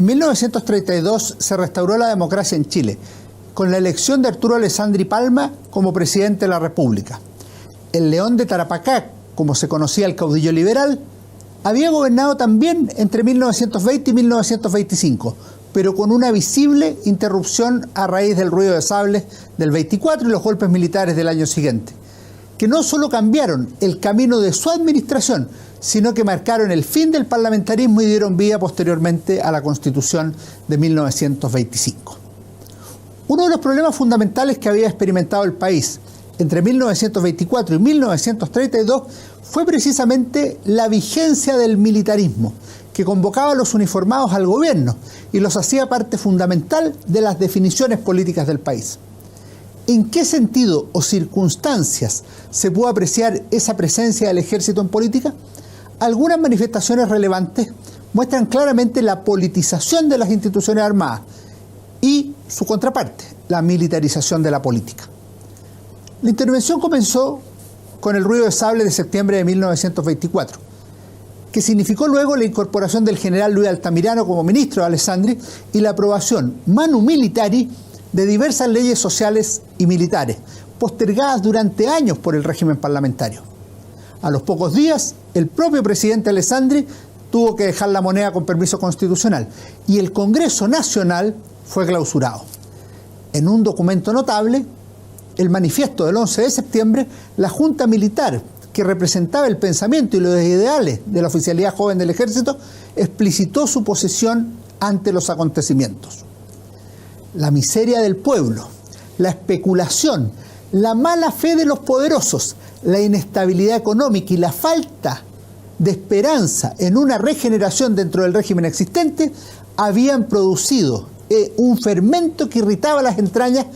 1932 se restauró la democracia en Chile, con la elección de Arturo Alessandri Palma como presidente de la República. El León de Tarapacá, como se conocía el caudillo liberal, había gobernado también entre 1920 y 1925, pero con una visible interrupción a raíz del ruido de sables del 24 y los golpes militares del año siguiente, que no solo cambiaron el camino de su administración, sino que marcaron el fin del parlamentarismo y dieron vida posteriormente a la Constitución de 1925. Uno de los problemas fundamentales que había experimentado el país entre 1924 y 1932 fue precisamente la vigencia del militarismo, que convocaba a los uniformados al gobierno y los hacía parte fundamental de las definiciones políticas del país. ¿En qué sentido o circunstancias se pudo apreciar esa presencia del ejército en política? Algunas manifestaciones relevantes muestran claramente la politización de las instituciones armadas y su contraparte, la militarización de la política. La intervención comenzó con el ruido de sable de septiembre de 1924, que significó luego la incorporación del general Luis Altamirano como ministro de Alessandri y la aprobación manu militari de diversas leyes sociales y militares, postergadas durante años por el régimen parlamentario. A los pocos días, el propio presidente Alessandri tuvo que dejar la moneda con permiso constitucional y el Congreso Nacional fue clausurado. En un documento notable, el manifiesto del 11 de septiembre, la Junta Militar, que representaba el pensamiento y los ideales de la oficialidad joven del ejército, explicitó su posición ante los acontecimientos. La miseria del pueblo, la especulación, la mala fe de los poderosos, la inestabilidad económica y la falta de esperanza en una regeneración dentro del régimen existente habían producido un fermento que irritaba las entrañas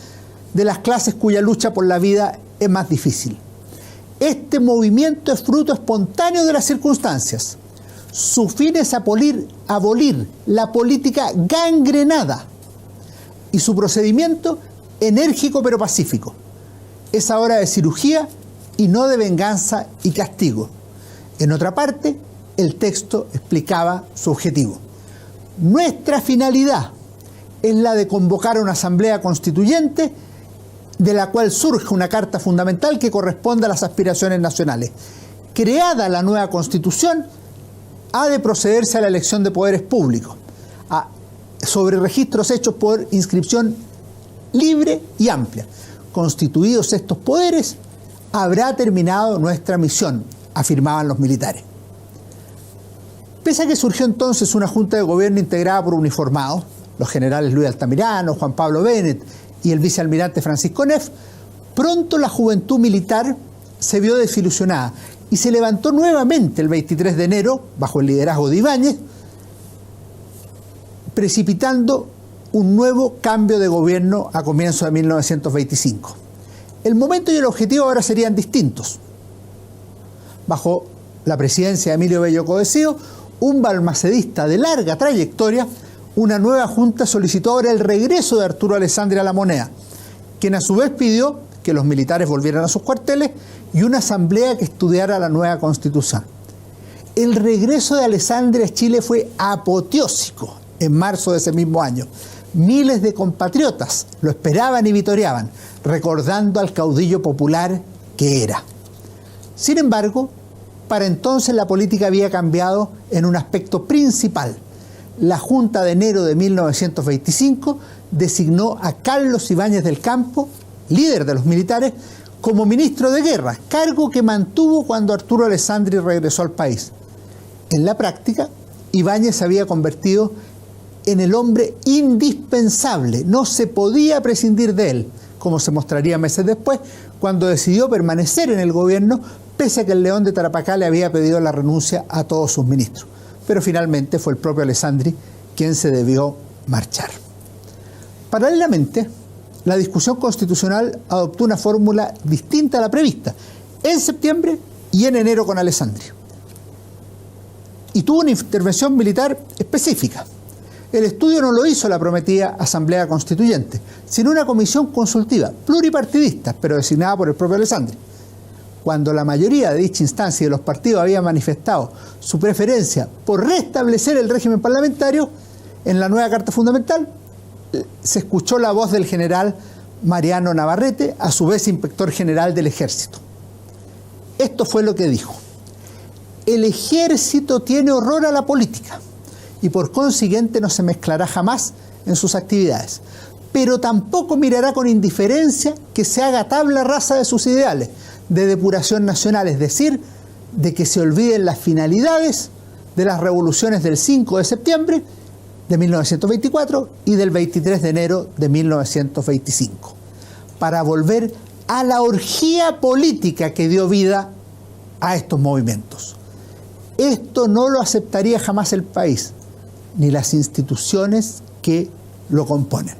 de las clases cuya lucha por la vida es más difícil. Este movimiento es fruto espontáneo de las circunstancias. Su fin es abolir la política gangrenada y su procedimiento enérgico pero pacífico. Es ahora de cirugía y no de venganza y castigo. En otra parte, el texto explicaba su objetivo. Nuestra finalidad es la de convocar a una asamblea constituyente de la cual surge una carta fundamental que corresponde a las aspiraciones nacionales. Creada la nueva Constitución, ha de procederse a la elección de poderes públicos, sobre registros hechos por inscripción libre y amplia. Constituidos estos poderes, habrá terminado nuestra misión, afirmaban los militares. Pese a que surgió entonces una junta de gobierno integrada por uniformados, los generales Luis Altamirano, Juan Pablo Bennett y el vicealmirante Francisco Neff, pronto la juventud militar se vio desilusionada y se levantó nuevamente el 23 de enero, bajo el liderazgo de Ibáñez, precipitando un nuevo cambio de gobierno a comienzos de 1925. El momento y el objetivo ahora serían distintos. Bajo la presidencia de Emilio Bello Codesio, un balmacedista de larga trayectoria, una nueva junta solicitó ahora el regreso de Arturo Alessandri a la moneda, quien a su vez pidió que los militares volvieran a sus cuarteles y una asamblea que estudiara la nueva Constitución. El regreso de Alessandri a Chile fue apoteósico en marzo de ese mismo año. Miles de compatriotas lo esperaban y vitoreaban, recordando al caudillo popular que era. Sin embargo, para entonces la política había cambiado en un aspecto principal. La Junta de enero de 1925 designó a Carlos Ibáñez del Campo, líder de los militares, como ministro de guerra, cargo que mantuvo cuando Arturo Alessandri regresó al país. En la práctica, Ibáñez se había convertido en el hombre indispensable, no se podía prescindir de él, como se mostraría meses después, cuando decidió permanecer en el gobierno, pese a que el León de Tarapacá le había pedido la renuncia a todos sus ministros. Pero finalmente fue el propio Alessandri quien se debió marchar. Paralelamente, la discusión constitucional adoptó una fórmula distinta a la prevista, en septiembre y en enero con Alessandri. Y tuvo una intervención militar específica. El estudio no lo hizo la prometida Asamblea Constituyente, sino una comisión consultiva, pluripartidista, pero designada por el propio Alessandri. Cuando la mayoría de dicha instancia y de los partidos habían manifestado su preferencia por restablecer el régimen parlamentario, En la nueva Carta Fundamental se escuchó la voz del general Mariano Navarrete, a su vez inspector general del Ejército. Esto fue lo que dijo: el Ejército tiene horror a la política y por consiguiente no se mezclará jamás en sus actividades, pero tampoco mirará con indiferencia que se haga tabla rasa de sus ideales de depuración nacional, es decir, de que se olviden las finalidades de las revoluciones del 5 de septiembre de 1924 y del 23 de enero de 1925, para volver a la orgía política que dio vida a estos movimientos. Esto no lo aceptaría jamás el país, ni las instituciones que lo componen.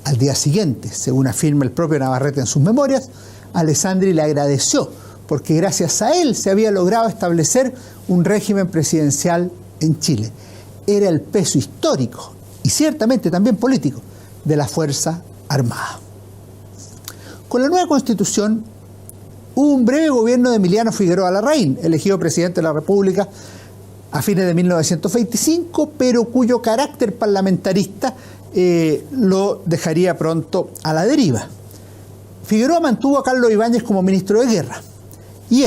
Al día siguiente, según afirma el propio Navarrete en sus memorias, Alessandri le agradeció porque gracias a él se había logrado establecer un régimen presidencial en Chile. Era el peso histórico y ciertamente también político de la Fuerza Armada. Con la nueva Constitución hubo un breve gobierno de Emiliano Figueroa Larraín, elegido presidente de la República a fines de 1925, pero cuyo carácter parlamentarista lo dejaría pronto a la deriva. Figueroa mantuvo a Carlos Ibáñez como ministro de Guerra y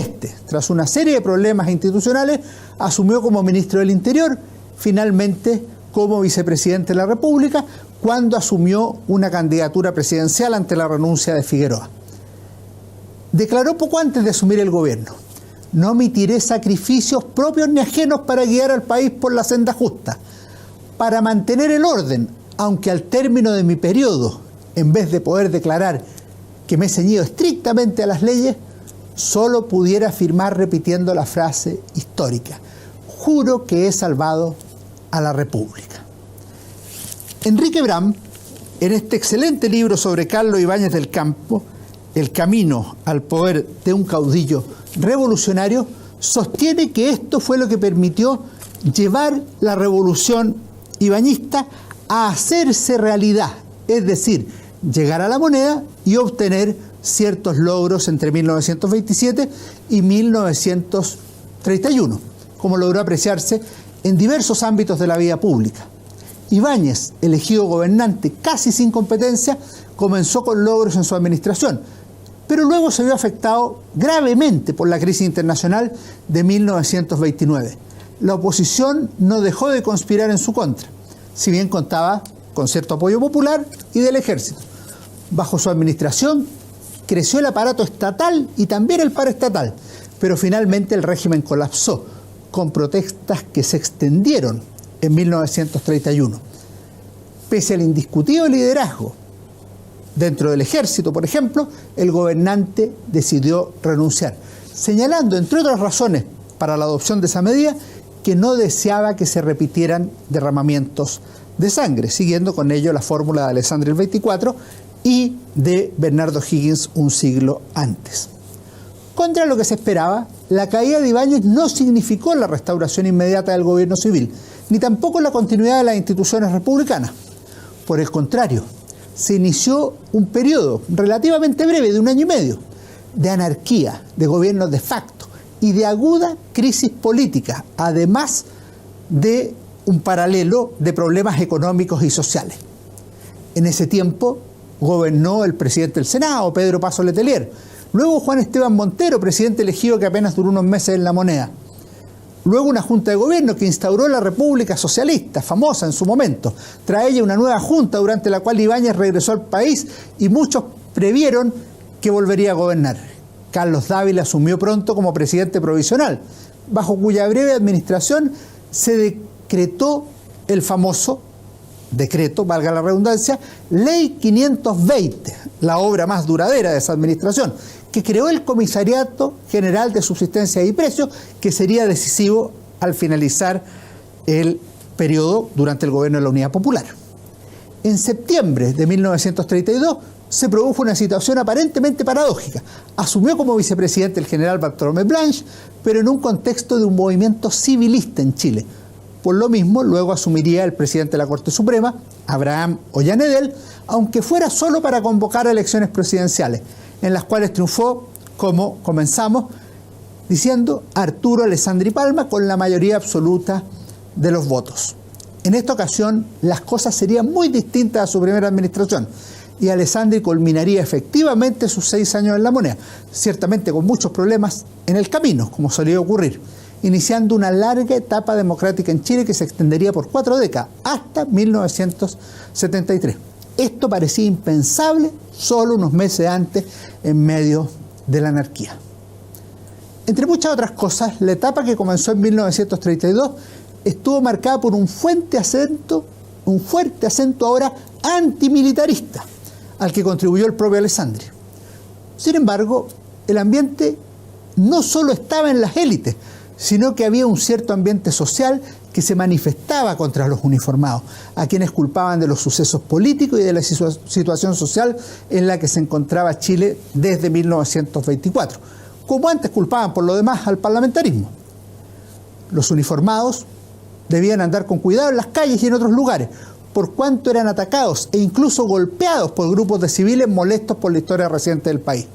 tras una serie de problemas institucionales, asumió como ministro del Interior, finalmente como vicepresidente de la República, cuando asumió una candidatura presidencial ante la renuncia de Figueroa. Declaró poco antes de asumir el gobierno: no omitiré sacrificios propios ni ajenos para guiar al país por la senda justa, para mantener el orden, aunque al término de mi periodo, en vez de poder declarar que me he ceñido estrictamente a las leyes, solo pudiera afirmar repitiendo la frase histórica: juro que he salvado a la República. Enrique Brand, en este excelente libro sobre Carlos Ibáñez del Campo, El camino al poder de un caudillo revolucionario, sostiene que esto fue lo que permitió llevar la revolución ibañista a hacerse realidad, es decir, llegar a la moneda y obtener ciertos logros entre 1927 y 1931, como logró apreciarse en diversos ámbitos de la vida pública. Ibáñez, elegido gobernante casi sin competencia, comenzó con logros en su administración, pero luego se vio afectado gravemente por la crisis internacional de 1929. La oposición no dejó de conspirar en su contra, si bien contaba con cierto apoyo popular y del ejército. Bajo su administración creció el aparato estatal y también el paraestatal, pero finalmente el régimen colapsó, con protestas que se extendieron en 1931. Pese al indiscutido liderazgo dentro del ejército, por ejemplo, el gobernante decidió renunciar, señalando, entre otras razones para la adopción de esa medida, que no deseaba que se repitieran derramamientos de sangre, siguiendo con ello la fórmula de Alessandri el 24 y de Bernardo Higgins un siglo antes. Contra lo que se esperaba, la caída de Ibáñez no significó la restauración inmediata del gobierno civil, ni tampoco la continuidad de las instituciones republicanas. Por el contrario, se inició un periodo relativamente breve de 1 año y medio de anarquía, de gobierno de facto y de aguda crisis política, además de un paralelo de problemas económicos y sociales. En ese tiempo gobernó el presidente del Senado, Pedro Paso Letelier, luego Juan Esteban Montero, presidente elegido que apenas duró unos meses en la moneda, luego una junta de gobierno que instauró la República Socialista, famosa en su momento, tras ella una nueva junta durante la cual Ibáñez regresó al país y muchos previeron que volvería a gobernar. Carlos Dávila asumió pronto como presidente provisional, bajo cuya breve administración se decretó el famoso decreto, valga la redundancia, Ley 520, la obra más duradera de esa administración, que creó el Comisariato General de Subsistencia y Precios, que sería decisivo al finalizar el periodo durante el gobierno de la Unidad Popular. En septiembre de 1932 se produjo una situación aparentemente paradójica. Asumió como vicepresidente el general Bartolomé Blanch, pero en un contexto de un movimiento civilista en Chile. Por lo mismo, luego asumiría el presidente de la Corte Suprema, Abraham Ollanedel, aunque fuera solo para convocar a elecciones presidenciales, en las cuales triunfó, como comenzamos diciendo, Arturo Alessandri Palma con la mayoría absoluta de los votos. En esta ocasión, las cosas serían muy distintas a su primera administración y Alessandri culminaría efectivamente sus 6 años en la moneda, ciertamente con muchos problemas en el camino, como solía ocurrir, iniciando una larga etapa democrática en Chile que se extendería por 4 décadas, hasta 1973. Esto parecía impensable solo unos meses antes, en medio de la anarquía. Entre muchas otras cosas, la etapa que comenzó en 1932 estuvo marcada por un fuerte acento ahora antimilitarista, al que contribuyó el propio Alessandri. Sin embargo, el ambiente no solo estaba en las élites, sino que había un cierto ambiente social que se manifestaba contra los uniformados, a quienes culpaban de los sucesos políticos y de la situación social en la que se encontraba Chile desde 1924, como antes culpaban por lo demás al parlamentarismo. Los uniformados debían andar con cuidado en las calles y en otros lugares, por cuanto eran atacados e incluso golpeados por grupos de civiles molestos por la historia reciente del país.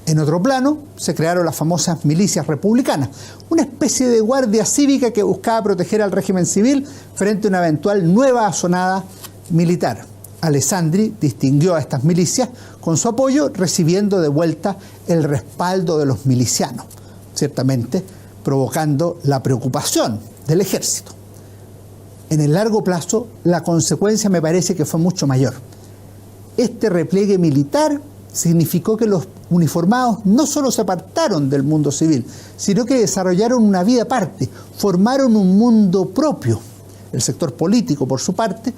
En otro plano, se crearon las famosas milicias republicanas, una especie de guardia cívica que buscaba proteger al régimen civil frente a una eventual nueva asonada militar. Alessandri distinguió a estas milicias con su apoyo, recibiendo de vuelta el respaldo de los milicianos, ciertamente provocando la preocupación del ejército. En el largo plazo, la consecuencia me parece que fue mucho mayor. Este repliegue militar significó que los uniformados no solo se apartaron del mundo civil, sino que desarrollaron una vida aparte, formaron un mundo propio. El sector político, por su parte,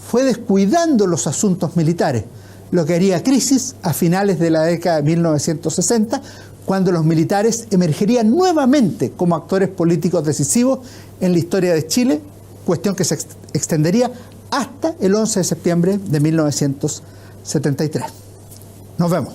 fue descuidando los asuntos militares, lo que haría crisis a finales de la década de 1960, cuando los militares emergerían nuevamente como actores políticos decisivos en la historia de Chile, cuestión que se extendería hasta el 11 de septiembre de 1973. Nos vemos.